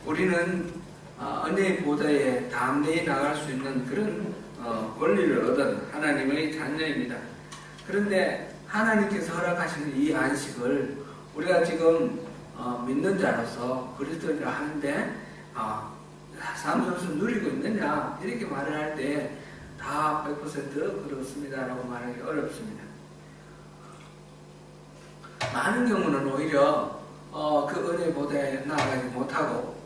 우리는 은혜의 보좌에 담대히 나갈 수 있는 그런 권리를 얻은 하나님의 자녀입니다. 그런데 하나님께서 허락하시는 이 안식을 우리가 지금 믿는 자로서 그리스도인이라 하는데 삶 속에서 누리고 있느냐 이렇게 말을 할 때 다 100% 그렇습니다라고 말하기 어렵습니다. 많은 경우는 오히려 그 은혜 보좌에 나아가지 못하고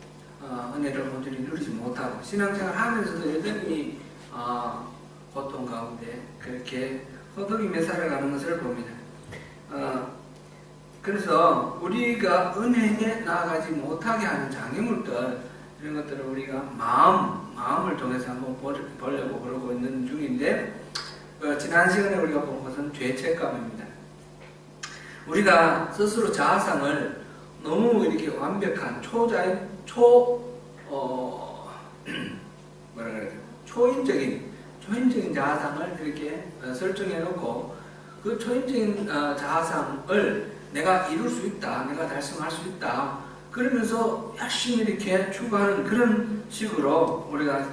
은혜를 온전히 누리지 못하고 신앙생활 하면서도 여전히 고통 가운데 그렇게 허덕이며 살아가는 것을 봅니다. 그래서 우리가 은혜에 나아가지 못하게 하는 장애물들 이런 것들을 우리가 마음을 통해서 한번 보려고 그러고 있는 중인데 지난 시간에 우리가 본 것은 죄책감입니다. 우리가 스스로 자아상을 너무 이렇게 완벽한 초인적인 자아상을 이렇게 설정해 놓고 그 초인적인 자아상을 내가 이룰 수 있다, 내가 달성할 수 있다 그러면서 열심히 이렇게 추구하는 그런 식으로 우리가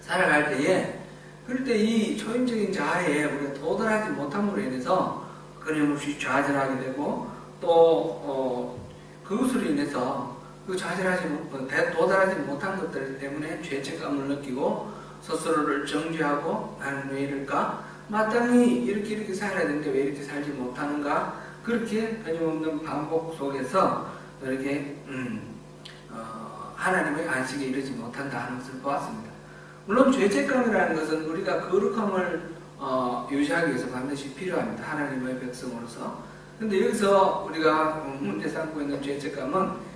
살아갈 때에 그럴 때 이 초인적인 자아에 우리가 도달하지 못함으로 인해서 끊임없이 좌절하게 되고 또 그것으로 인해서 그 도달하지 못한 것들 때문에 죄책감을 느끼고 스스로를 정죄하고 나는 왜 이럴까? 마땅히 이렇게 살아야 되는데 왜 이렇게 살지 못하는가? 그렇게 끊임없는 반복 속에서 이렇게 하나님의 안식에 이르지 못한다 하는 것을 보았습니다. 물론 죄책감이라는 것은 우리가 거룩함을 유지하기 위해서 반드시 필요합니다. 하나님의 백성으로서. 근데 여기서 우리가 문제 삼고 있는 죄책감은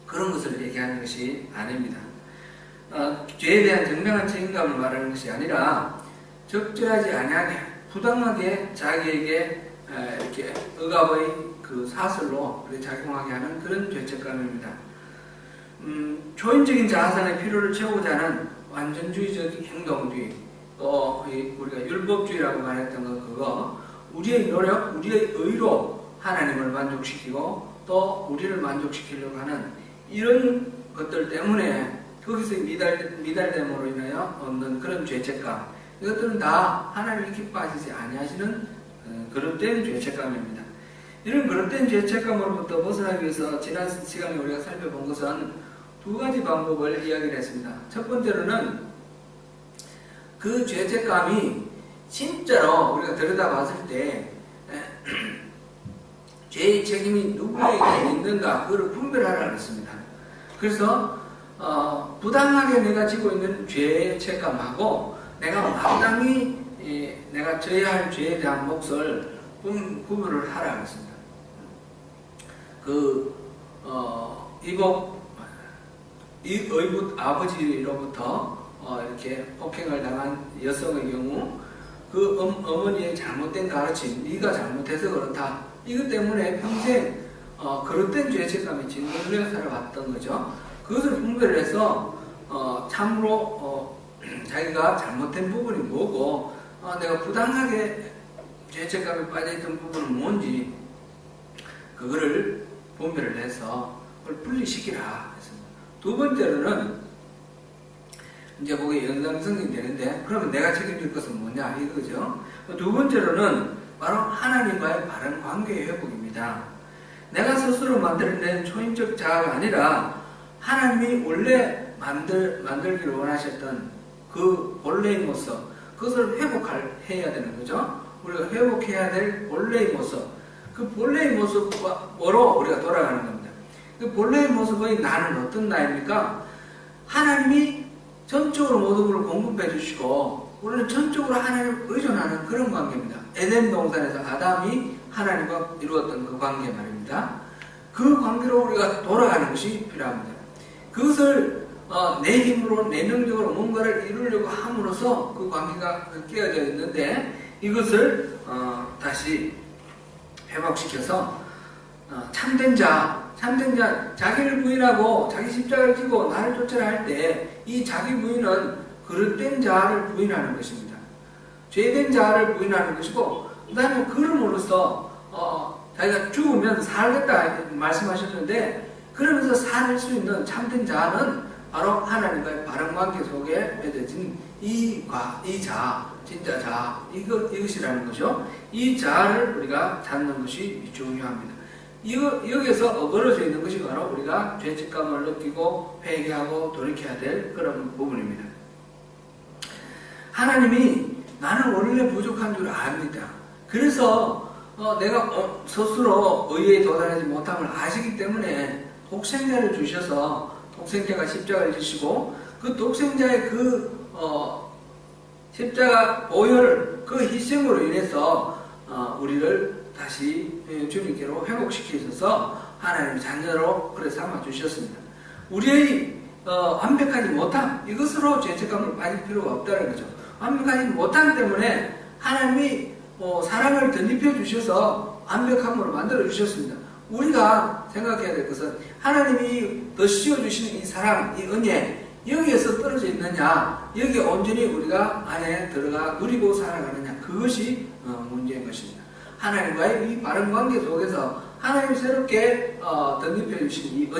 그런 것을 얘기하는 것이 아닙니다. 죄에 대한 정당한 책임감을 말하는 것이 아니라 적절하지 아니하게 부당하게 자기에게 이렇게 억압의 그 사슬로 작용하게 하는 그런 죄책감입니다. 초인적인 자아상의 필요를 채우고자 하는 완전주의적인 행동주의, 또 우리가 율법주의라고 말했던 그거 우리의 노력, 우리의 의로 하나님을 만족시키고 또 우리를 만족시키려고 하는 이런 것들 때문에 거기서 미달됨으로 인하여 얻는 그런 죄책감, 이것들은 다 하나님이 기뻐하시지 아니하시는 그릇된 죄책감입니다. 이런 그릇된 죄책감으로부터 벗어나기 위해서 지난 시간에 우리가 살펴본 것은 두 가지 방법을 이야기를 했습니다. 첫 번째로는 그 죄책감이 진짜로 우리가 들여다봤을 때 죄의 책임이 누구에게 있는가 그걸 분별하라고 했습니다. 그래서 부당하게 내가 지고 있는 죄의 책임하고 내가 마땅히 내가 져야 할 죄에 대한 몫을 구분을 하라고 했습니다. 이 의붓 아버지로부터 이렇게 폭행을 당한 여성의 경우 그 어머니의 잘못된 가르침, 네가 잘못해서 그렇다. 이것 때문에 평생 그릇된 죄책감이 짓눌려 살아왔던 거죠. 그것을 분별해서 참으로 자기가 잘못된 부분이 뭐고 내가 부당하게 죄책감에 빠져있던 부분은 뭔지 그거를 분별을 해서 그걸 분리시키라 했습니다. 두 번째로는 이제 그게 연장성이 되는데 그러면 내가 책임질 것은 뭐냐 이거죠. 두 번째로는 바로 하나님과의 바른 관계의 회복입니다. 내가 스스로 만들어낸 초인적 자아가 아니라 하나님이 원래 만들기를 원하셨던 그 본래의 모습, 그것을 회복해야 되는 거죠. 우리가 회복해야 될 본래의 모습, 그 본래의 모습으로 우리가 돌아가는 겁니다. 그 본래의 모습의 나는 어떤 나입니까? 하나님이 전적으로 모든 걸 공급해 주시고 우리는 전적으로 하나님을 의존하는 그런 관계입니다. 에덴 동산에서 아담이 하나님과 이루었던 그 관계 말입니다. 그 관계로 우리가 돌아가는 것이 필요합니다. 그것을 내 힘으로 내 능력으로 뭔가를 이루려고 함으로써 그 관계가 깨어져 있는데 이것을 다시 회복시켜서 참된 자, 자기를 부인하고 자기 십자가를 지고 나를 쫓아라 할 때 이 자기 부인은 그릇된 자아를 부인하는 것입니다. 죄된 자아를 부인하는 것이고 그 다음에 그럼으로써 자기가 죽으면 살겠다 말씀하셨는데 그러면서 살 수 있는 참된 자아는 바로 하나님과의 바른 관계 속에 맺어진 이 자아, 진짜 자아, 이것이라는 거죠. 이 자아를 우리가 찾는 것이 중요합니다. 여기에서 어그러져 있는 것이 바로 우리가 죄책감을 느끼고 회개하고 돌이켜야 될 그런 부분입니다. 하나님이 나는 원래 부족한 줄 압니다. 그래서 내가 스스로 의에 도달하지 못함을 아시기 때문에 독생자를 주셔서 독생자가 십자가를 지시고 그 독생자의 십자가 보혈 그 희생으로 인해서 우리를 다시 주님께로 회복시키셔서 하나님의 자녀로 그래 삼아 주셨습니다. 우리의 완벽하지 못함 이것으로 죄책감을 빠질 필요가 없다는 거죠. 완벽하지 못함 때문에 하나님이 사랑을 덧입혀 주셔서 완벽함으로 만들어 주셨습니다. 우리가 생각해야 될 것은 하나님이 더 씌워주시는 이 사랑, 이 은혜 여기에서 떨어져 있느냐, 여기에 온전히 우리가 안에 들어가 누리고 살아가느냐, 그것이 문제인 것입니다. 하나님과의 이 바른 관계 속에서 하나님이 새롭게 덧입혀 주신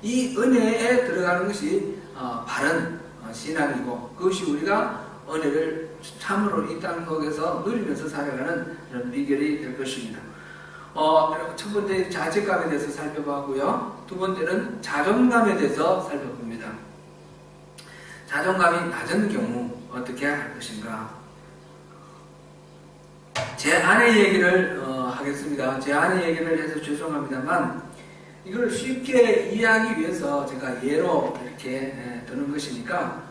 이 은혜에 들어가는 것이 바른 신앙이고, 그것이 우리가 은혜를 참으로 이 땅 속에서 누리면서 살아가는 그런 비결이 될 것입니다. 첫 번째 자책감에 대해서 살펴봤고요. 두 번째는 자존감에 대해서 살펴봅니다. 자존감이 낮은 경우 어떻게 할 것인가? 제 아내 얘기를 하겠습니다. 제 아내 얘기를 해서 죄송합니다만 이걸 쉽게 이해하기 위해서 제가 예로 이렇게 드는 것이니까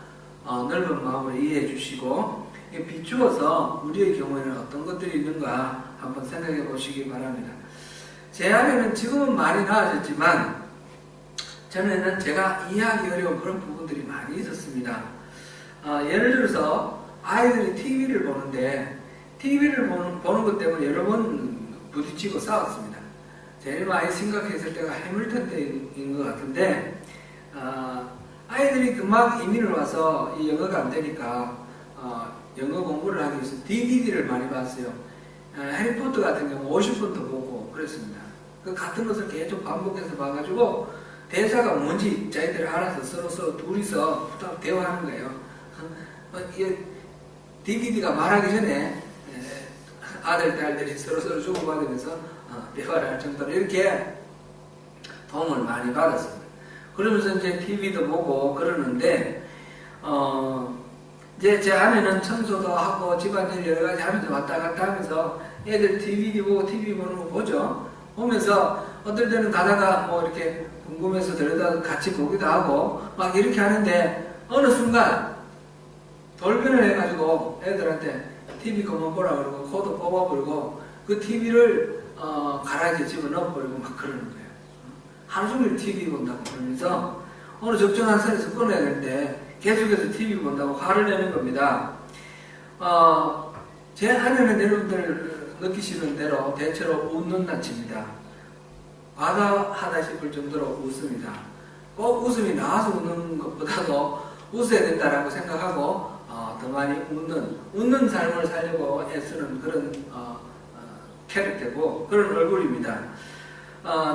넓은 마음으로 이해해 주시고 비추어서 우리의 경우에는 어떤 것들이 있는가 한번 생각해 보시기 바랍니다. 제 아내는 지금은 많이 나아졌지만 전에는 제가 이해하기 어려운 그런 부분들이 많이 있었습니다. 예를 들어서 아이들이 TV를 보는데 TV를 보는 것 때문에 여러 번 부딪히고 싸웠습니다. 제일 많이 심각했을 때가 해밀턴 때인 것 같은데 아이들이 금방 이민을 와서 이 영어가 안 되니까 영어 공부를 하기 위해서 DVD를 많이 봤어요. 해리포터 같은 경우 50번 더 보고 그랬습니다. 그 같은 것을 계속 반복해서 봐가지고 대사가 뭔지 자기들이 알아서 서로 둘이서 대화하는 거예요. DVD가 말하기 전에 아들, 딸들이 서로 주고받으면서 대화를 할 정도로 이렇게 도움을 많이 받았습니다. 그러면서 이제 TV도 보고 그러는데, 이제 제 아내는 청소도 하고 집안일 여러 가지 하면서 왔다 갔다 하면서 애들 DVD 보고 TV 보는 거 보죠. 보면서 어떨 때는 가다가 뭐 이렇게 궁금해서 들여다 같이 보기도 하고 막 이렇게 하는데 어느 순간 돌변을 해가지고 애들한테 TV 그만 보라 그러고 코드 뽑아버리고 그 TV를 가라지에 집어넣어버리고 막 그러는 거예요. 하루 종일 TV 본다고 그러면서 어느 적정한 선에서 끊어야 되는데 계속해서 TV 본다고 화를 내는 겁니다. 제 아내는 여러분들 느끼시는 대로 대체로 웃는 낯입니다. 과다하다 싶을 정도로 웃습니다. 꼭 웃음이 나와서 웃는 것보다도 웃어야 된다라고 생각하고 더 많이 웃는 삶을 살려고 애쓰는 그런 캐릭터고 그런 얼굴입니다.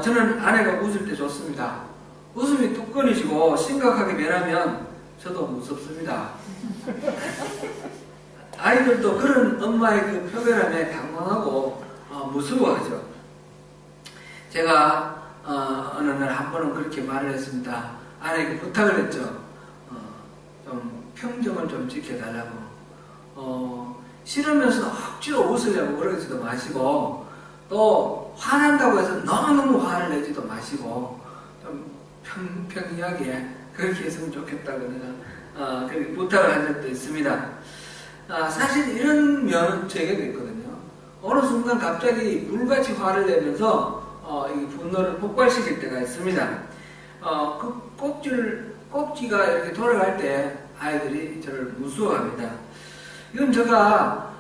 저는 아내가 웃을 때 좋습니다. 웃음이 뚝 끊이시고 심각하게 변하면 저도 무섭습니다. 아이들도 그런 엄마의 그 표현함에 당황하고 무서워하죠. 제가 어느 날 한 번은 그렇게 말을 했습니다. 아내에게 부탁을 했죠. 좀 평정을 좀 지켜달라고. 싫으면서 억지로 웃으려고 그러지도 마시고 또 화난다고 해서 너무너무 화를 내지도 마시고 좀 평평하게 그렇게 했으면 좋겠다고 내가 그렇게 부탁을 한 적도 있습니다. 사실 이런 면은 제게도 있거든요. 어느 순간 갑자기 불같이 화를 내면서 이 분노를 폭발시킬 때가 있습니다. 그 꼭지가 이렇게 돌아갈 때 아이들이 저를 무서워합니다. 이건 제가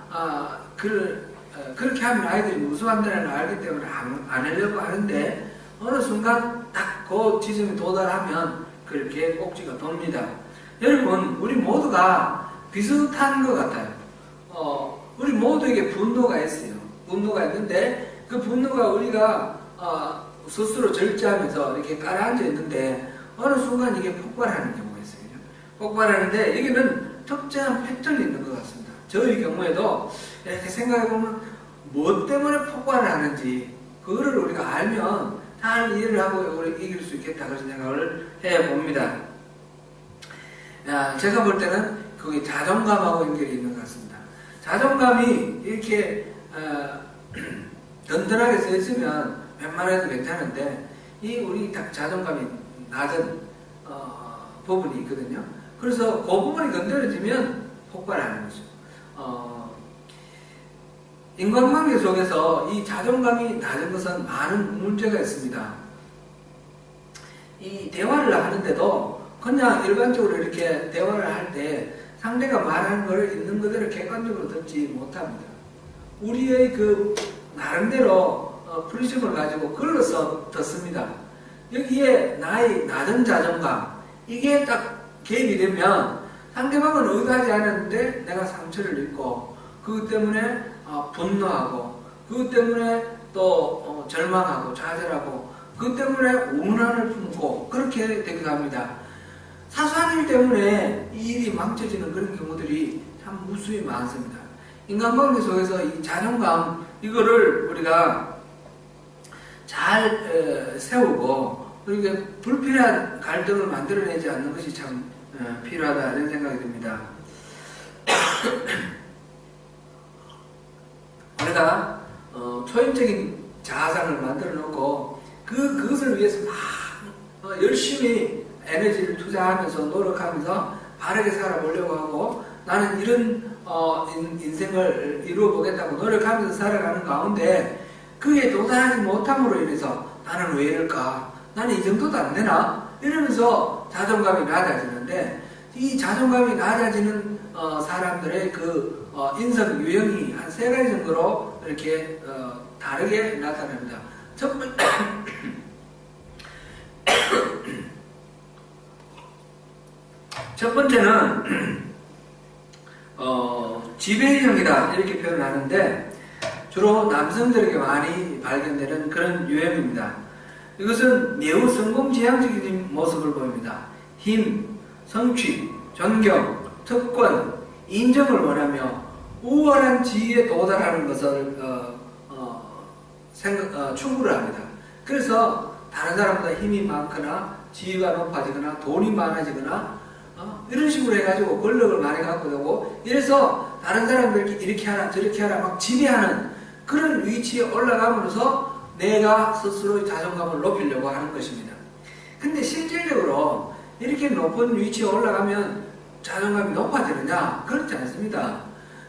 그렇게 하면 아이들이 무서워한다는 걸 알기 때문에 안 하려고 하는데 어느 순간 딱 그 지점에 도달하면 그렇게 꼭지가 돕니다. 여러분, 우리 모두가 비슷한 것 같아요. 우리 모두에게 분노가 있어요. 분노가 있는데 그 분노가 우리가 스스로 절제하면서 이렇게 깔아앉아 있는데 어느 순간 이게 폭발하는 경우가 있어요. 폭발하는데 여기는 특정한 패턴이 있는 것 같습니다. 저의 경우에도 이렇게 생각해보면 뭐 때문에 폭발을 하는지 그거를 우리가 알면 잘 이해를 하고 우리 이길 수 있겠다 그런 생각을 해봅니다. 제가 볼 때는 그게 자존감하고 연결이 있는 것 같습니다. 자존감이 이렇게 든든하게 써 있으면 웬만해도 괜찮은데 이 우리 자존감이 낮은 부분이 있거든요. 그래서 그 부분이 건드려지면 폭발하는 거죠. 인간관계 속에서 이 자존감이 낮은 것은 많은 문제가 있습니다. 이 대화를 하는데도 그냥 일반적으로 이렇게 대화를 할 때 상대가 말하는 것을 있는 그대로 객관적으로 듣지 못합니다. 우리의 그 나름대로 프리즘을 가지고 글로써 듣습니다. 여기에 나의 낮은 자존감 이게 딱 개입이 되면 상대방은 의도하지 않았는데 내가 상처를 입고 그것 때문에 분노하고 그것 때문에 또 절망하고 좌절하고 그것 때문에 오만을 품고 그렇게 되기도 합니다. 사소한 일 때문에 이 일이 망쳐지는 그런 경우들이 참 무수히 많습니다. 인간관계 속에서 이 자존감 이거를 우리가 잘 세우고 그리고 불필요한 갈등을 만들어내지 않는 것이 참 필요하다 이런 생각이 듭니다. 우리가 초인적인 자아상을 만들어 놓고 그것을 위해서 막 열심히 에너지를 투자하면서 노력하면서 바르게 살아보려고 하고 나는 이런 인생을 이루어 보겠다고 노력하면서 살아가는 가운데 그게 도달하지 못함으로 인해서 나는 왜 이럴까? 나는 이 정도도 안 되나? 이러면서 자존감이 낮아지는데 이 자존감이 낮아지는 사람들의 그 인성 유형이 한 3가지 정도로 이렇게 다르게 나타납니다. 첫 번째는 지배형이다 이렇게 표현하는데 주로 남성들에게 많이 발견되는 그런 유형입니다. 이것은 매우 성공지향적인 모습을 보입니다. 힘, 성취, 존경, 특권, 인정을 원하며 우월한 지위에 도달하는 것을 추구를 합니다. 그래서 다른 사람보다 힘이 많거나 지위가 높아지거나 돈이 많아지거나 이런 식으로 해가지고 권력을 많이 갖고 되고 이래서 다른 사람들이 이렇게 하라 저렇게 하라 막 지배하는 그런 위치에 올라감으로써 내가 스스로의 자존감을 높이려고 하는 것입니다. 근데 실질적으로 이렇게 높은 위치에 올라가면 자존감이 높아지느냐? 그렇지 않습니다.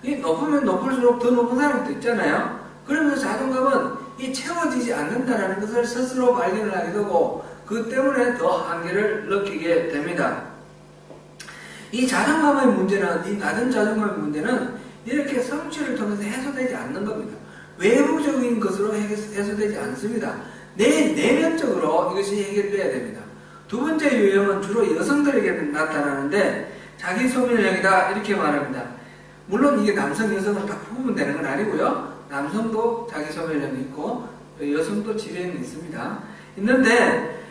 이 높으면 높을수록 더 높은 사람도 있잖아요. 그러면서 자존감은 이 채워지지 않는다는 것을 스스로 발견을 하게 되고 그 때문에 더 한계를 느끼게 됩니다. 이 자존감의 문제는 이 낮은 자존감의 문제는 이렇게 성취를 통해서 해소되지 않는 겁니다. 외부적인 것으로 해소되지 않습니다. 내면적으로 이것이 해결돼야 됩니다. 두 번째 유형은 주로 여성들에게 나타나는데 자기 소멸형이다 이렇게 말합니다. 물론 이게 남성 여성을 다 부으면 되는 건 아니고요. 남성도 자기 소멸형이 있고 여성도 지배형이 있습니다. 있는데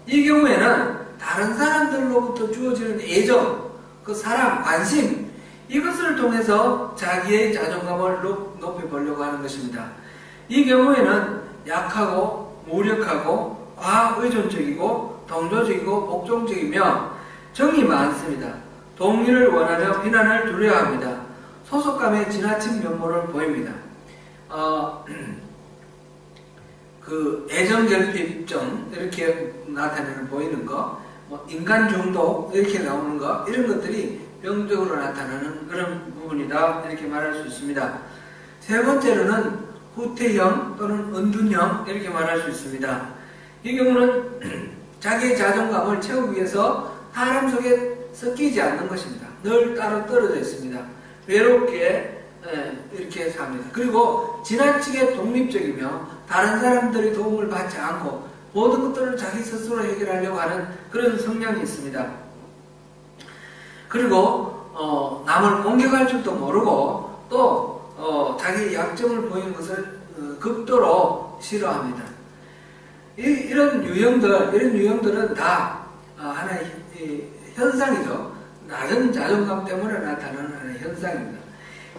이 경우에는 다른 사람들로부터 주어지는 애정, 그 사랑, 관심 이것을 통해서 자기의 자존감을 높여보려고 하는 것입니다. 이 경우에는 약하고 무력하고 과의존적이고 동조적이고 복종적이며 정이 많습니다. 동의를 원하며 비난을 두려워합니다. 소속감에 지나친 면모를 보입니다. 그 애정결핍증 이렇게 나타내는 보이는 거, 인간 중독 이렇게 나오는 거 이런 것들이 병적으로 나타나는 그런 부분이다 이렇게 말할 수 있습니다. 세 번째로는 후퇴형 또는 은둔형 이렇게 말할 수 있습니다. 이 경우는 자기의 자존감을 채우기 위해서 사람 속에 섞이지 않는 것입니다. 늘 따로 떨어져 있습니다. 외롭게 이렇게 삽니다. 그리고 지나치게 독립적이며 다른 사람들의 도움을 받지 않고 모든 것들을 자기 스스로 해결하려고 하는 그런 성향이 있습니다. 그리고 남을 공격할 줄도 모르고 또 자기 약점을 보이는 것을 극도로 싫어합니다. 이런 유형들은 다 하나의 현상이죠. 낮은 자존감 때문에 나타나는 하나의 현상입니다.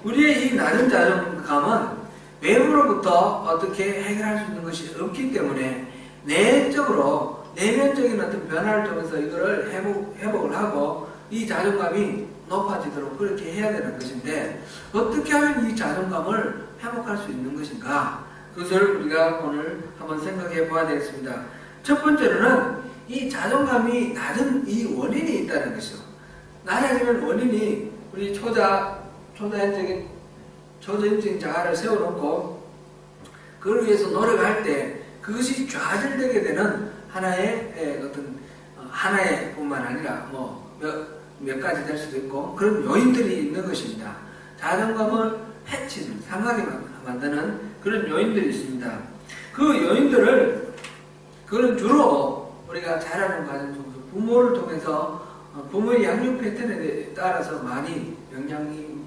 우리의 이 낮은 자존감은 외부로부터 어떻게 해결할 수 있는 것이 없기 때문에 내적으로 내면적인 어떤 변화를 통해서 이거를 회복을 하고 이 자존감이 높아지도록 그렇게 해야 되는 것인데, 어떻게 하면 이 자존감을 회복할 수 있는 것인가? 그것을 우리가 오늘 한번 생각해 봐야 되겠습니다. 첫 번째로는 이 자존감이 낮은 이 원인이 있다는 것이죠. 낮아지는 원인이 우리 초자연적인 자아를 세워놓고 그걸 위해서 노력할 때 그것이 좌절되게 되는 하나의 뿐만 아니라 몇 가지 될 수도 있고 그런 요인들이 있는 것입니다. 자존감을 해치는, 상하게 만드는 그런 요인들이 있습니다. 그 요인들을, 그건 주로 우리가 자라는 과정 속에서 부모를 통해서 부모의 양육 패턴에 따라서 많이 영향이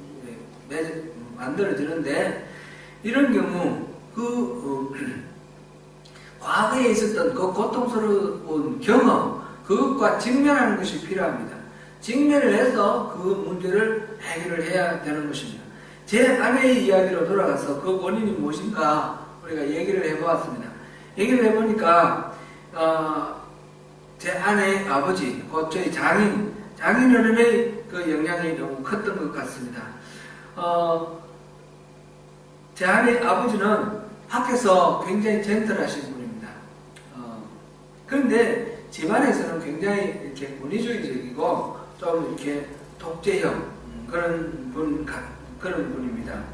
만들어지는데, 이런 경우 과거에 있었던 그 고통스러운 경험, 그것과 직면하는 것이 필요합니다. 직면을 해서 그 문제를 해결을 해야 되는 것입니다. 제 아내의 이야기로 돌아가서 그 원인이 무엇인가 우리가 얘기를 해보았습니다. 얘기를 해보니까 제 아내의 아버지, 곧 저희 장인어른의 그 영향이 너무 컸던 것 같습니다. 제 아내의 아버지는 밖에서 굉장히 젠틀하신 분입니다. 그런데 집안에서는 굉장히 이렇게 권위주의적이고 좀 이렇게 독재형 그런 분입니다.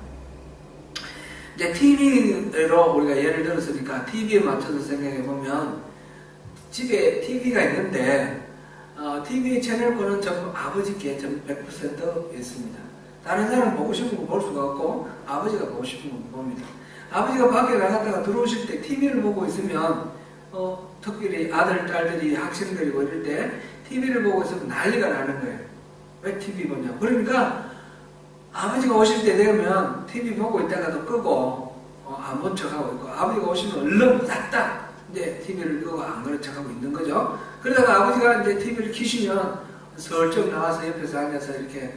이제 TV로 우리가 예를 들었으니까 TV에 맞춰서 생각해 보면 집에 TV가 있는데 TV 채널권은 전부 아버지께 전부 100% 있습니다. 다른 사람 보고 싶은 거 볼 수가 없고 아버지가 보고 싶은 거 봅니다. 아버지가 밖에 나갔다가 들어오실 때 TV를 보고 있으면 특별히 아들, 딸들이 학생들이 이럴 때 TV를 보고 있으면 난리가 나는 거예요. 왜 TV 보냐. 그러니까 아버지가 오실 때 되면 TV 보고 있다가도 끄고 안 본 척하고 있고, 아버지가 오시면 얼른 싹딱 이제 TV를 끄고 안 그런 척하고 있는 거죠. 그러다가 아버지가 이제 TV를 켜시면 슬쩍 나와서 옆에서 앉아서 이렇게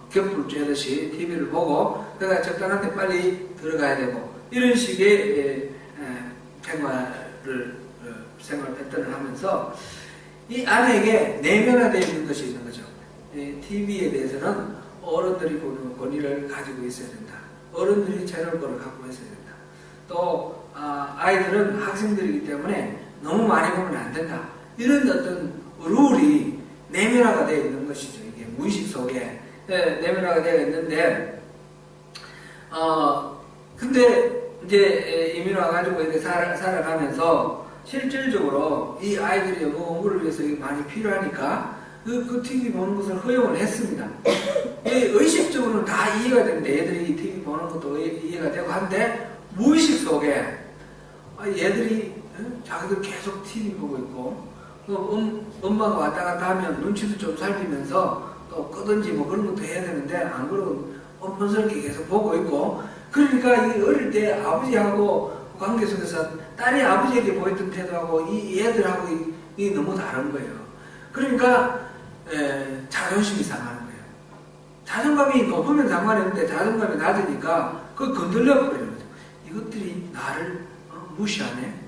겹불 쬐듯이 TV를 보고, 그러다가 적당한 데 빨리 들어가야 되고, 이런 식의 생활 패턴을 하면서 이 아내에게 내면화되어 있는 것이 있는 거죠. TV에 대해서는 어른들이 보는 권위를 가지고 있어야 된다. 어른들이 채널권을 갖고 있어야 된다. 또 아이들은 학생들이기 때문에 너무 많이 보면 안 된다. 이런 어떤 룰이 내면화가 되어 있는 것이죠. 이게 무의식 속에 내면화가 되어 있는데, 근데 이제 이민 와가지고 이렇게 살아가면서 실질적으로 이 아이들이 영어 공부를 위해서 많이 필요하니까 그 TV 보는 것을 허용을 했습니다. 의식적으로는 다 이해가 되는데, 얘들이 TV 보는 것도 이해가 되고 한데, 무의식 속에 얘들이 자기들 계속 TV 보고 있고, 엄마가 왔다 갔다 하면 눈치도 좀 살피면서 또 끄든지 뭐 그런 것도 해야 되는데, 안 그러고 뻔뻔스럽게 계속 보고 있고, 그러니까 이 어릴 때 아버지하고 관계 속에서 딸이 아버지에게 보였던 태도하고 이 얘들하고 이 너무 다른 거예요. 그러니까 자존심이 상하는 거예요. 자존감이 높으면 상관없는데 자존감이 낮으니까 그걸 건들려 버리는 거죠. 이것들이 나를 무시하네.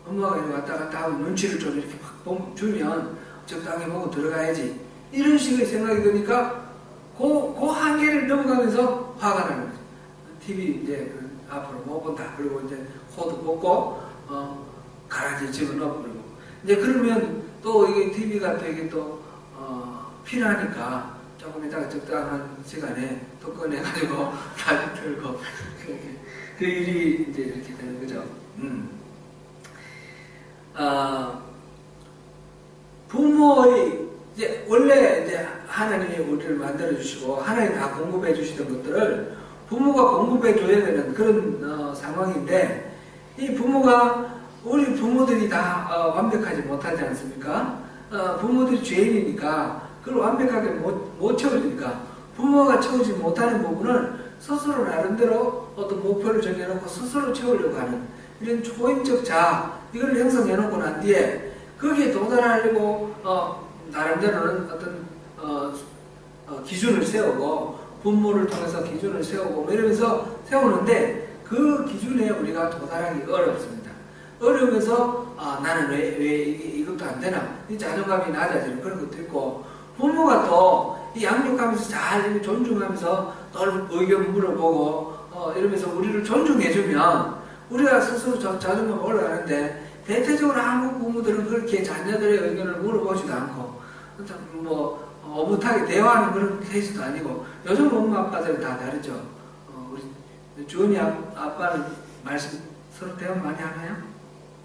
엄마가 이렇게 왔다 갔다 하고 눈치를 좀 이렇게 막 주면 적당히 보고 들어가야지. 이런 식의 생각이 드니까 그 한계를 넘어가면서 화가 나는 거죠. TV 이제 앞으로 못 본다. 그리고 이제 코드 뽑고 가라지 집어넣어버리고. 이제 그러면 또 이게 TV가 되게 또 필요하니까 조금 이따가 적당한 시간에 또 꺼내가지고 다시 틀고 그 일이 이제 이렇게 되는 거죠. 부모의 이제 원래 이제 하나님이 우리를 만들어 주시고 하나님 다 공급해 주시던 것들을 부모가 공급해 줘야 되는 그런 상황인데, 이 부모가 우리 부모들이 다 완벽하지 못하지 않습니까? 부모들이 죄인이니까 그걸 완벽하게 못 채워주니까 부모가 채우지 못하는 부분을 스스로 나름대로 어떤 목표를 정해놓고 스스로 채우려고 하는 이런 초인적 자아, 이걸 형성해 놓고 난 뒤에 거기에 도달하려고 나름대로는 어떤 기준을 세우고 분모를 통해서 기준을 세우고 뭐 이러면서 세우는데 그 기준에 우리가 도달하기 어렵습니다. 어려우면서 나는 왜 이것도 안 되나? 이 자존감이 낮아지는 그런 것도 있고 부모가 또 이 양육하면서 잘 존중하면서 또 의견 물어보고 이러면서 우리를 존중해주면 우리가 스스로 자존감 올라가는데 대체적으로 한국 부모들은 그렇게 자녀들의 의견을 물어보지도 않고 뭐 오붓하게 대화하는 그런 케이스도 아니고 요즘 엄마 아빠들은 다 다르죠. 우리 주은이 아빠는 말씀 서로 대화 많이 하나요?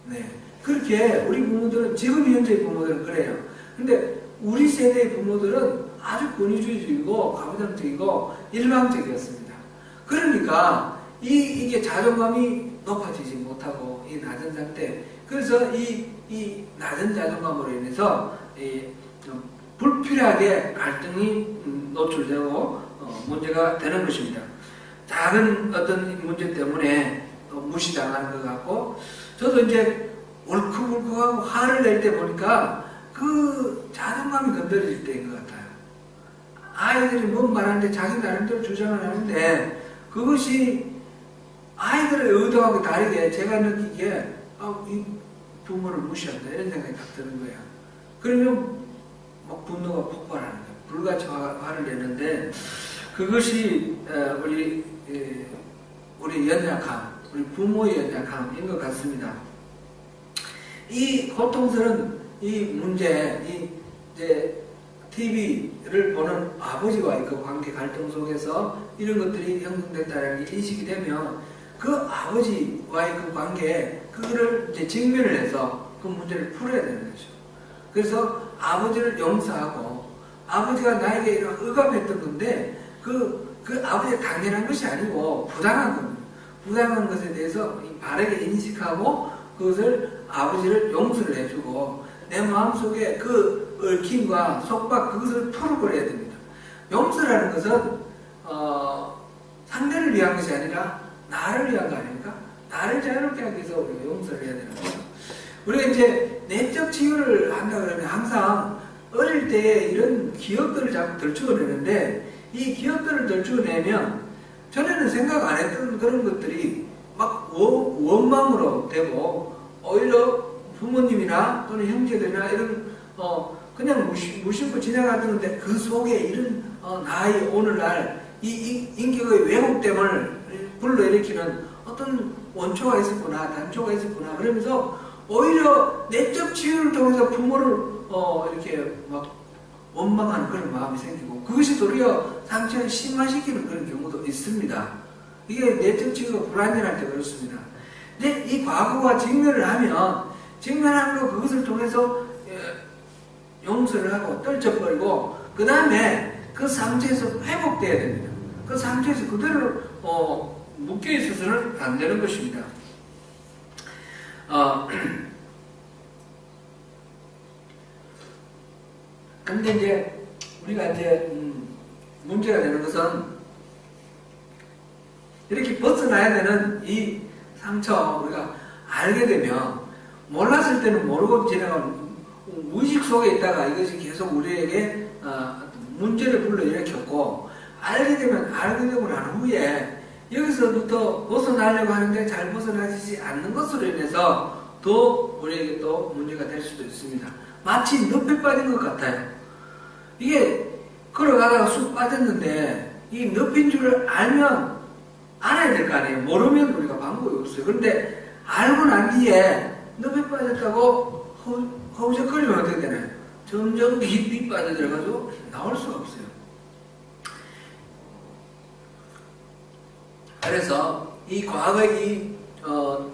네. 그렇게 우리 부모들은 지금 현재의 부모들은 그래요. 근데 우리 세대의 부모들은 아주 권위주의적이고 가부장적이고 일방적이었습니다. 그러니까 이게 자존감이 높아지지 못하고 이 낮은 상태. 그래서 이 낮은 자존감으로 인해서 불필요하게 갈등이 노출되고 문제가 되는 것입니다. 작은 어떤 문제 때문에 무시당하는 것 같고 저도 이제 울컥울컥하고 화를 낼 때 보니까 그 자존감이 건드려질 때인 것 같아요. 아이들이 뭔 말하는데 자기 나름대로 주장을 하는데 그것이 아이들의 의도하고 다르게 제가 느끼기에 이 부모를 무시한다 이런 생각이 딱 드는 거예요. 그러면 막 분노가 폭발하는 거예요. 불같이 화를 내는데 그것이 우리 연약함, 우리 부모의 연약함인 것 같습니다. 이 고통스러운 이 문제, 이제 TV를 보는 아버지와의 그 관계 갈등 속에서 이런 것들이 형성됐다는 게 인식이 되면 그 아버지와의 그 관계에 그거를 이제 직면을 해서 그 문제를 풀어야 되는 거죠. 그래서 아버지를 용서하고 아버지가 나에게 이런 억압했던 건데 그 아버지가 당연한 것이 아니고 부당한 겁니다. 부당한 것에 대해서 바르게 인식하고 그것을 아버지를 용서를 해주고 내 마음속에 그 얽힘과 속박 그것을 풀어버려야 됩니다. 용서라는 것은 상대를 위한 것이 아니라 나를 위한 거 아닙니까? 나를 자유롭게 하기 위해서 우리가 용서를 해야 되는 거죠. 우리가 이제 내적 치유를 한다 그러면 항상 어릴 때에 이런 기억들을 자꾸 덜추어내는데 이 기억들을 덜추어내면 전에는 생각 안 했던 그런 것들이 막 원망으로 되고 오히려 부모님이나 또는 형제들이나 이런 그냥 무심코 지나가는데 그 속에 이런 나의 오늘날 이 인격의 왜곡됨을 불러일으키는 어떤 원초가 있었구나 단초가 있었구나 그러면서 오히려 내적 치유를 통해서 부모를 이렇게 막 원망하는 그런 마음이 생기고 그것이 도리어 상처를 심화시키는 그런 경우도 있습니다. 이게 내적 치유가 불완전할 때 그렇습니다. 근데 이 과거와 직면을 하면 직면하는 거 그것을 통해서 용서를 하고 떨쳐버리고 그 다음에 그 상처에서 회복돼야 됩니다. 그 상처에서 그대로 묶여 있어서는 안 되는 것입니다. 근데 이제 우리가 이제 문제가 되는 것은 이렇게 벗어나야 되는 이 상처 우리가 알게 되면 몰랐을 때는 모르고 지나가는 무의식 속에 있다가 이것이 계속 우리에게 문제를 불러일으켰고 알게 되고 난 후에 여기서부터 벗어나려고 하는데 잘 벗어나지 않는 것으로 인해서 더 우리에게 또 문제가 될 수도 있습니다. 마치 늪에 빠진 것 같아요. 이게 걸어가다가 쑥 빠졌는데 이 늪인 줄을 알면 알아야 될 거 아니에요. 모르면 우리가 방법이 없어요. 그런데 알고 난 뒤에 늪에 빠졌다고 허우적거리면 어떻게 되나요? 점점 깊이 빠져들어가지고 나올 수가 없어요. 그래서 이 과거의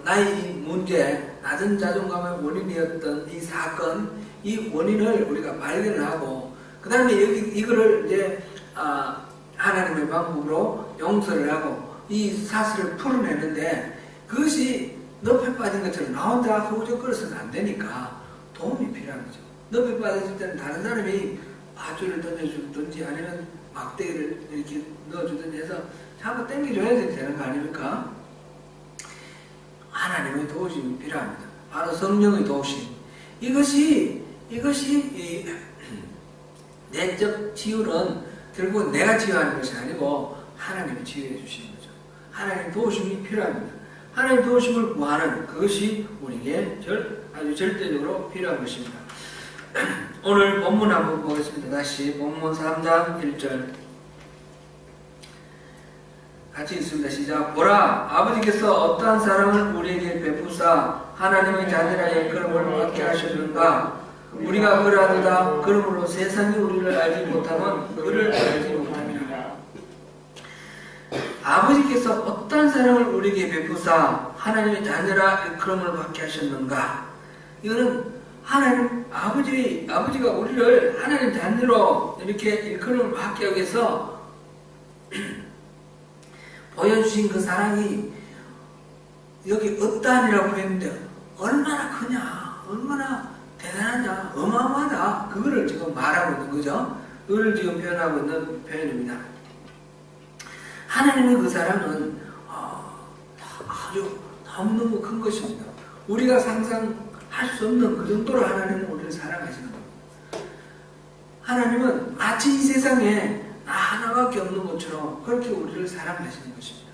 나의 이 문제, 낮은 자존감의 원인이었던 이 사건, 이 원인을 우리가 발견을 하고 그 다음에 이거를 이제 하나님의 방법으로 용서를 하고 이 사슬을 풀어내는데 그것이 늪에 빠진 것처럼 나 혼자 허우적거려서는 안 되니까 도움이 필요한 거죠. 늪에 빠졌을 때는 다른 사람이 밧줄을 던져주든지 아니면 막대기를 이렇게 넣어주든지 해서 자꾸 당겨줘야 되는 거 아닙니까? 하나님의 도우심이 필요합니다. 바로 성령의 도우심. 이것이 이 내적 치유는 결국 내가 치유하는 것이 아니고 하나님이 치유해 주시는 거죠. 하나님 도우심이 필요합니다. 하나님 도우심을 구하는 그것이 우리에게 아주 절대적으로 필요한 것입니다. 오늘 본문 한번 보겠습니다. 다시 본문 3장 1절 같이 읽습니다. 시작. 보라, 아버지께서 어떠한 사랑을 우리에게 베푸사 하나님의 자녀라 일컬음을 받게 하셨는가. 우리가 그러하도다. 그러므로 세상이 우리를 알지 못하면 그를 알지 못합니다. 아버지께서 어떠한 사랑을 우리에게 베푸사 하나님의 자녀라 일컬음을 받게 하셨는가. 이거는 하나님 아버지가 우리를 하나님 자녀로 이렇게 일컬음을 받게 하기 위해서 보여주신 그 사랑이 여기 어떠한이라고 했는데 얼마나 크냐, 얼마나 대단하냐, 어마어마하다. 그거를 지금 말하고 있는 거죠. 그걸 지금 표현하고 있는 표현입니다. 하나님의 그 사랑은 아주 너무너무 큰 것입니다. 우리가 상상할 수 없는 그 정도로 하나님은 우리를 사랑하시는 겁니다. 하나님은 마치 이 세상에 나 하나밖에 없는 것처럼 그렇게 우리를 사랑하시는 것입니다.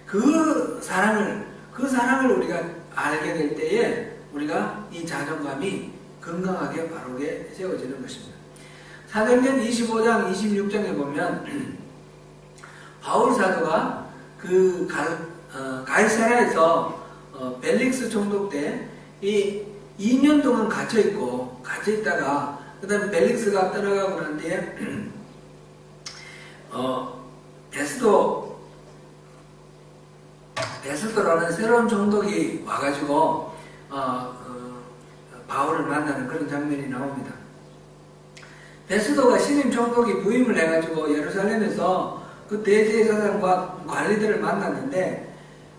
그 사랑을 우리가 알게 될 때에 우리가 이 자존감이 건강하게 바르게 세워지는 것입니다. 사도행전 25장 26장에 보면 바울 사도가 그 가이사랴에서 벨릭스 총독 때 이 2년 동안 갇혀 있다가 그 다음에 벨릭스가 떠나가고 난 뒤에 베스도라는 새로운 총독이 와가지고 바울을 만나는 그런 장면이 나옵니다. 베스도가 신임 총독이 부임을 해가지고 예루살렘에서 그 대제사장과 관리들을 만났는데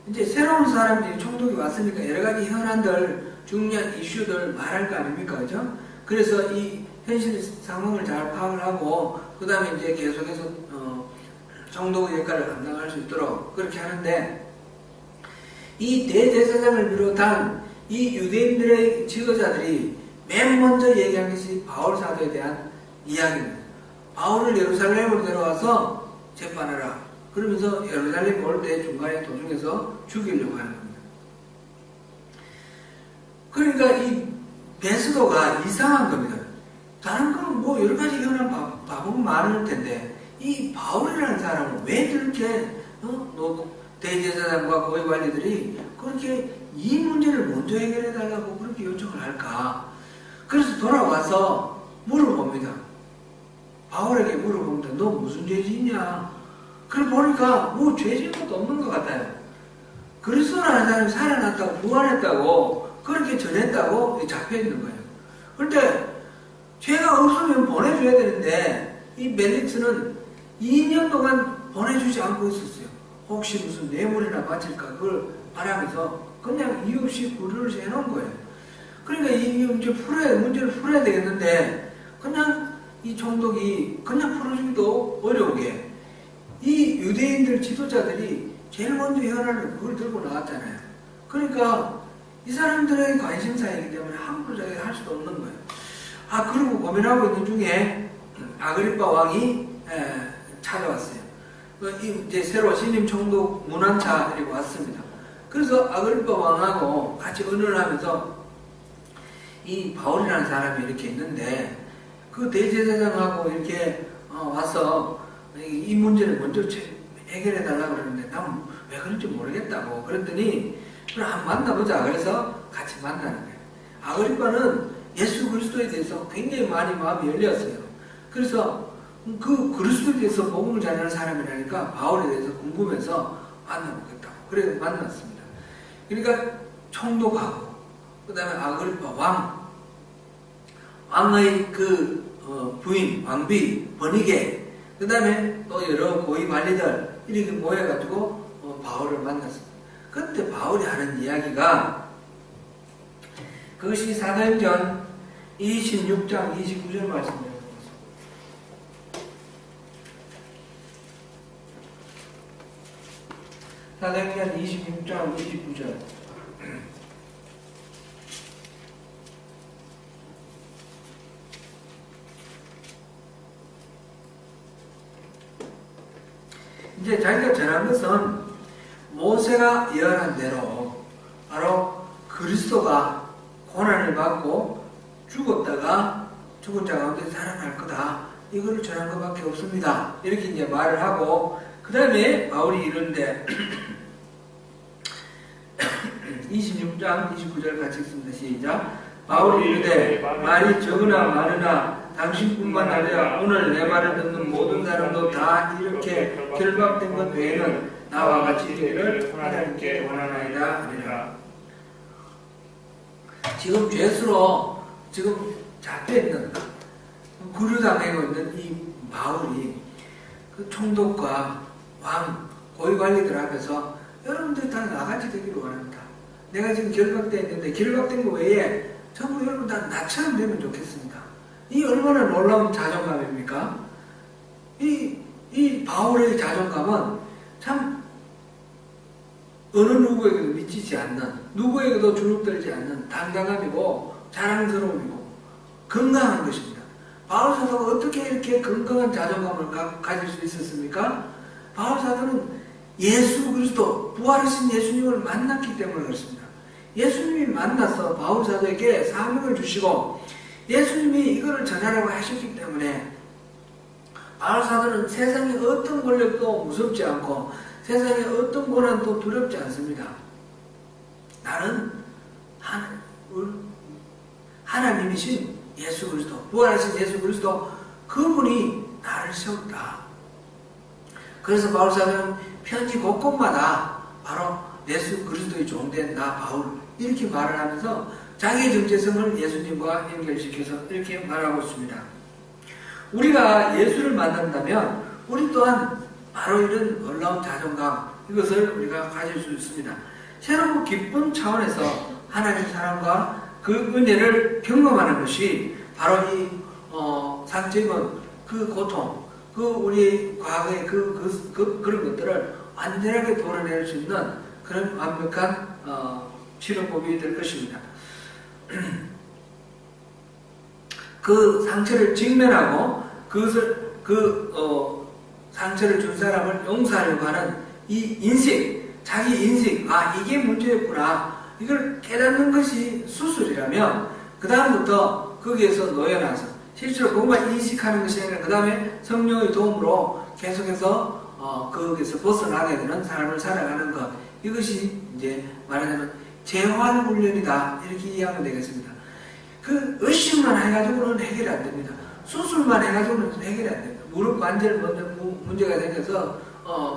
이제 새로운 사람들이 총독이 왔으니까 여러 가지 현안들, 중요한 이슈들 말할 거 아닙니까, 그죠? 그래서 이 현실 상황을 잘 파악을 하고 그 다음에 이제 계속해서 총독의 역할을 감당할 수 있도록 그렇게 하는데 이 대제사장을 비롯한 이 유대인들의 지도자들이 맨 먼저 얘기한 것이 바울 사도에 대한 이야기입니다. 바울을 예루살렘으로 데려와서 재판하라. 그러면서 예루살렘 올 때 중간에 도중에서 죽이려고 하는 겁니다. 그러니까 이 베스도가 이상한 겁니다. 다른 건 뭐 여러 가지 현안 바보가 많을 텐데 이 바울이라는 사람은 왜 그렇게 대제사장과 고위 관리들이 그렇게 이 문제를 먼저 해결해 달라고 그렇게 요청을 할까? 그래서 돌아와서 물어봅니다. 바울에게 물어봅니다. 너 무슨 죄 짓냐? 그래 보니까 뭐 죄 짓는 것도 없는 것 같아요. 그리스도라는 사람이 살아났다고 부활했다고 그렇게 전했다고 잡혀 있는 거예요. 그런데 죄가 없으면 보내줘야 되는데 이 벨릭스는 2년 동안 보내주지 않고 있었어요. 혹시 무슨 뇌물이나 바칠까 그걸 바라면서 그냥 이유 없이 불을 해놓은 거예요. 그러니까 이 문제를 풀어야 되겠는데 그냥 이 총독이 그냥 풀어주기도 어려우게 이 유대인들 지도자들이 제일 먼저 현안을 그걸 들고 나왔잖아요. 그러니까 이 사람들의 관심사이기 때문에 함부로 할 수도 없는 거예요. 그리고 고민하고 있는 중에 아그리파 왕이 찾아왔어요. 이제 새로 신임 총독 문안차들이 왔습니다. 그래서 아그리파 왕하고 같이 의논을 하면서 이 바울이라는 사람이 이렇게 있는데 그 대제사장하고 이렇게 와서 이 문제를 먼저 해결해 달라고 그러는데 난 왜 그런지 모르겠다고 그랬더니 그럼 한번 만나보자. 그래서 같이 만나는 거예요. 아그리파는 예수 그리스도에 대해서 굉장히 많이 마음이 열렸어요. 그래서 그 그리스도에 대해서 복음을 전하는 사람이라니까 바울에 대해서 궁금해서 만나보겠다고. 그래서 만났습니다. 그러니까 총독하고 그 다음에 아그리파 왕의 그 부인 왕비 버니게 그 다음에 또 여러 고위 관리들 이렇게 모여가지고 바울을 만났습니다. 그때 바울이 하는 이야기가 그것이 사도행전 26장 29절 말씀입니다. 사도행전 26장 29절 이제 자기가 전한 것은 모세가 예언한 대로 바로 그리스도가 고난을 받고 죽었다가 죽은 자 가운데 살아날 거다. 이걸 전한 것밖에 없습니다. 이렇게 이제 말을 하고, 그 다음에 바울이 이런데 26장 29절 같이 읽습니다. 시작. 바울이 이르되 말이 적으나 많으나 당신뿐만 아니라 오늘 내 말을 듣는 모든 사람도 다 이렇게 결박된 것 외에는 나와 같이 되기를 하나님께 원하나이다 하니라. 지금 죄수로 지금 잡혀있는, 구류당하고 있는 이 바울이 그 총독과 왕, 고위관리들 앞에서 여러분들 다 나같이 되기를 원합니다. 내가 지금 결박되어 있는데 결박된 거 외에 전부 여러분 다 나처럼 되면 좋겠습니다. 이 얼마나 놀라운 자존감입니까? 이 바울의 자존감은 참 어느 누구에게도 미치지 않는, 누구에게도 주눅들지 않는 당당함이고 자랑스러움이고 건강한 것입니다. 바울 사도가 어떻게 이렇게 건강한 자존감을 가질 수 있었습니까? 바울 사도는 예수 그리스도, 부활하신 예수님을 만났기 때문에 그렇습니다. 예수님이 만나서 바울 사도에게 사명을 주시고 예수님이 이거를 전하라고 하셨기 때문에 바울 사도는 세상의 어떤 권력도 무섭지 않고 세상의 어떤 고난도 두렵지 않습니다. 나는 하나님이신 예수 그리스도, 부활하신 예수 그리스도, 그분이 나를 세웠다. 그래서 바울 사도는 편지 곳곳마다 바로 예수 그리스도의 종된 나 바울 이렇게 말을 하면서 자기의 정체성을 예수님과 연결시켜서 이렇게 말하고 있습니다. 우리가 예수를 만난다면 우리 또한 바로 이런 놀라운 자존감, 이것을 우리가 가질 수 있습니다. 새롭고 기쁜 차원에서 하나님의 사랑과 그 은혜를 경험하는 것이 바로 이 상처 입은 그 고통, 그 우리 과거의 그런 것들을 완전하게 도려낼 수 있는 그런 완벽한 치료법이 될 것입니다. 그 상처를 직면하고 그것을 상처를 준 사람을 용서하려고 하는 이 인식, 자기 인식, 이게 문제였구나, 이걸 깨닫는 것이 수술이라면 그 다음부터 거기에서 놓여나서 실제로 그것만 인식하는 것이 아니라 그 다음에 성령의 도움으로 계속해서 거기에서 벗어나게 되는 삶을 살아가는 것, 이것이 이제 말하자면 재활훈련이다, 이렇게 이해하면 되겠습니다. 그 의식만 해가지고는 해결이 안 됩니다. 수술만 해가지고는 해결이 안 됩니다. 무릎 관절 문제가 생겨서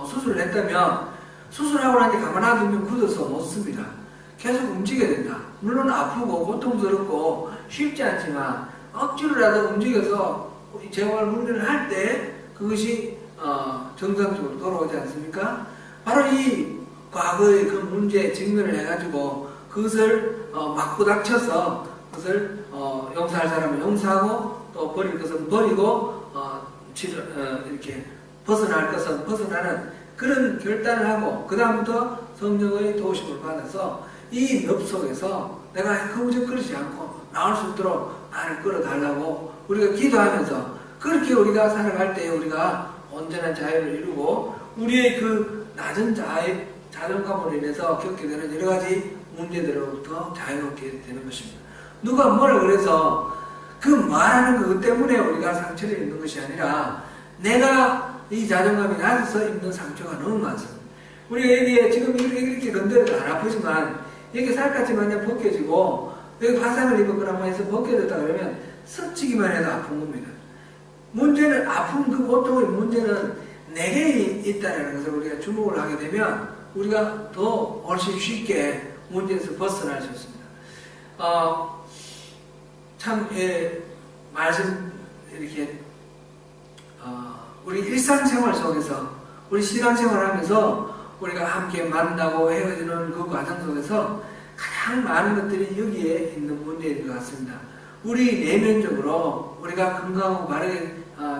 수술을 했다면 수술하고 나서 가만 놔두면 굳어서 못 씁니다. 계속 움직여야 된다. 물론 아프고 고통스럽고 쉽지 않지만 억지로라도 움직여서 재활훈련을 할 때 그것이 정상적으로 돌아오지 않습니까? 바로 이 과거의 그 문제에 직면을 해가지고 그것을 맞부닥쳐서 그것을 용서할 사람은 용서하고 또 버릴 것은 버리고 이렇게 벗어날 것은 벗어나는 그런 결단을 하고 그 다음부터 성령의 도우심을 받아서 이 늪 속에서 내가 허우적거리지 않고 나올 수 있도록 나를 끌어달라고 우리가 기도하면서 그렇게 우리가 살아갈 때 우리가 온전한 자유를 이루고 우리의 그 낮은 자존감으로 인해서 겪게 되는 여러 가지 문제들로부터 자유롭게 되는 것입니다. 누가 뭐라 그래서 그 말하는 것 때문에 우리가 상처를 입는 것이 아니라 내가 이 자존감이 낮아서 입는 상처가 너무 많습니다. 우리가 여기에 지금 이렇게 건드려도 안 아프지만 여기 살갗이 만약 벗겨지고 여기 화상을 입었거나 해서 벗겨졌다 그러면 스치기만 해도 아픈 겁니다. 문제는 아픈 그 고통의 문제는 내게 있다는 것을 우리가 주목을 하게 되면 우리가 더 훨씬 쉽게 문제에서 벗어날 수 있습니다. 말씀 이렇게 우리 일상생활 속에서 우리 신앙생활을 하면서 우리가 함께 만나고 헤어지는 그 과정 속에서 가장 많은 것들이 여기에 있는 문제인 것 같습니다. 우리 내면적으로 우리가 건강하고 바르게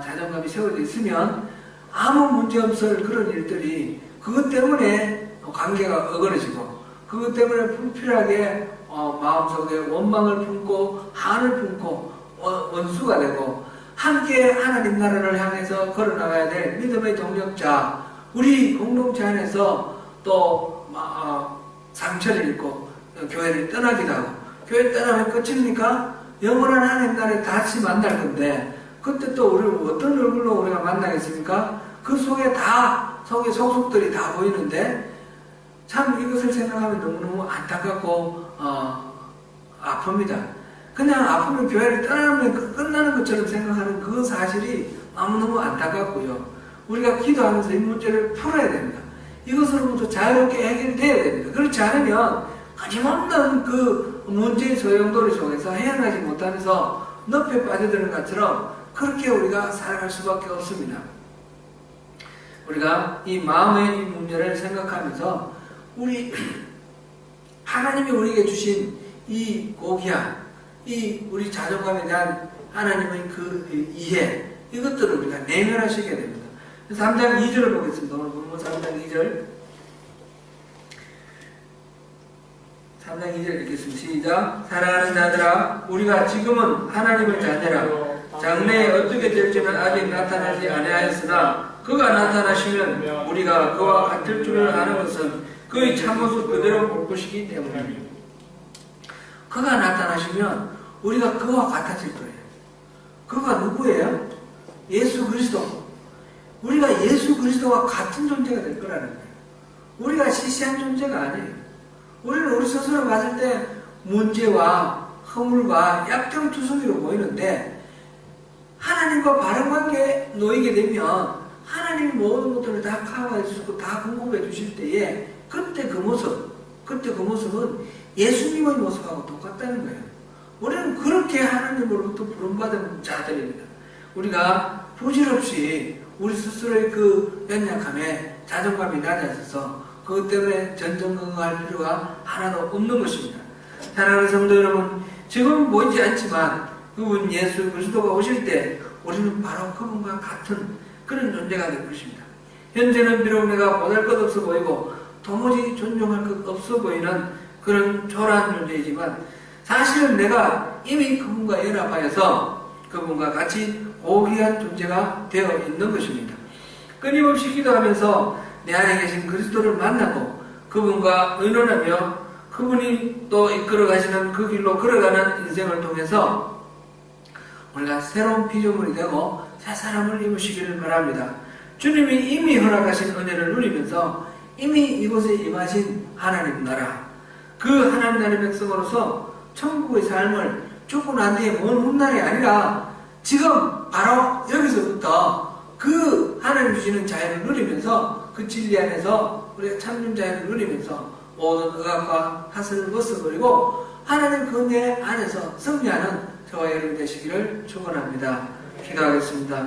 자존감이 세워져 있으면 아무 문제 없을 그런 일들이 그것 때문에 관계가 어그러지고 그것 때문에 불필요하게 마음속에 원망을 품고 한을 품고 원수가 되고 함께 하나님 나라를 향해서 걸어나가야 될 믿음의 동력자, 우리 공동체 안에서 또 상처를 입고 교회를 떠나기도 하고, 교회 떠나면 끝입니까? 영원한 하나님 나라에 다시 만날 건데, 그때 또 우리를 어떤 얼굴로 우리가 만나겠습니까? 그 속에 속에 속속들이 다 보이는데, 참 이것을 생각하면 너무너무 안타깝고 아픕니다. 그냥 아프면 교회를 떠나면 끝나는 것처럼 생각하는 그 사실이 너무너무 안타깝고요. 우리가 기도하면서 이 문제를 풀어야 됩니다. 이것으로부터 자유롭게 해결돼야 됩니다. 그렇지 않으면 끊임없는 그 문제의 소용돌이 속에서 헤어나지 못하면서 늪에 빠져드는 것처럼 그렇게 우리가 살아갈 수밖에 없습니다. 우리가 이 마음의 이 문제를 생각하면서 하나님이 우리에게 주신 이 고귀한 이 우리 자존감에 대한 하나님의 그 이해, 이것들을 우리가 내면하시게 됩니다. 3장 2절을 보겠습니다. 오늘 본문 3장 2절. 3장 2절 읽겠습니다. 시작. 사랑하는 자들아, 우리가 지금은 하나님의 자녀라. 장래에 어떻게 될지는 아직 나타나지 아니하였으나 그가 나타나시면 우리가 그와 같을 줄을 아는 것은 그의 참모습 그대로 볼 것이기 때문입니다. 그가 나타나시면 우리가 그와 같아질 거예요. 그가 누구예요? 예수 그리스도. 우리가 예수 그리스도와 같은 존재가 될 거라는 거예요. 우리가 시시한 존재가 아니에요. 우리는 우리 스스로 봤을 때 문제와 허물과 약점투성이로 보이는데, 하나님과 바른 관계에 놓이게 되면 하나님이 모든 것들을 다 커버해 주시고 다 공급해 주실 때에 그때 그 모습은 예수님의 모습하고 똑같다는 거예요. 우리는 그렇게 하나님으로부터 부름받은 자들입니다. 우리가 부질없이 우리 스스로의 그 연약함에 자존감이 낮아져서 그것 때문에 전전긍긍할 필요가 하나도 없는 것입니다. 사랑하는 성도 여러분, 지금 보이지 않지만 그분 예수 그리스도가 오실 때 우리는 바로 그분과 같은 그런 존재가 될 것입니다. 현재는 비록 내가 보잘것없어 보이고 도무지 존중할 것 없어 보이는 그런 초라한 존재이지만, 사실은 내가 이미 그분과 연합하여서 그분과 같이 고귀한 존재가 되어 있는 것입니다. 끊임없이 기도하면서 내 안에 계신 그리스도를 만나고 그분과 의논하며 그분이 또 이끌어 가시는 그 길로 걸어가는 인생을 통해서 우리가 새로운 피조물이 되고 새 사람을 입으시기를 바랍니다. 주님이 이미 허락하신 은혜를 누리면서 이미 이곳에 임하신 하나님 나라, 그 하나님 나라의 백성으로서 천국의 삶을 죽고 난 뒤에 먼 훗날이 아니라 지금 바로 여기서부터 그 하나님 주시는 자유를 누리면서 그 진리 안에서 우리가 참된 자유를 누리면서 모든 억압과 하슬을 벗어버리고 하나님 그 은혜 안에서 승리하는 저와 여러분 되시기를 축원합니다. 기도하겠습니다.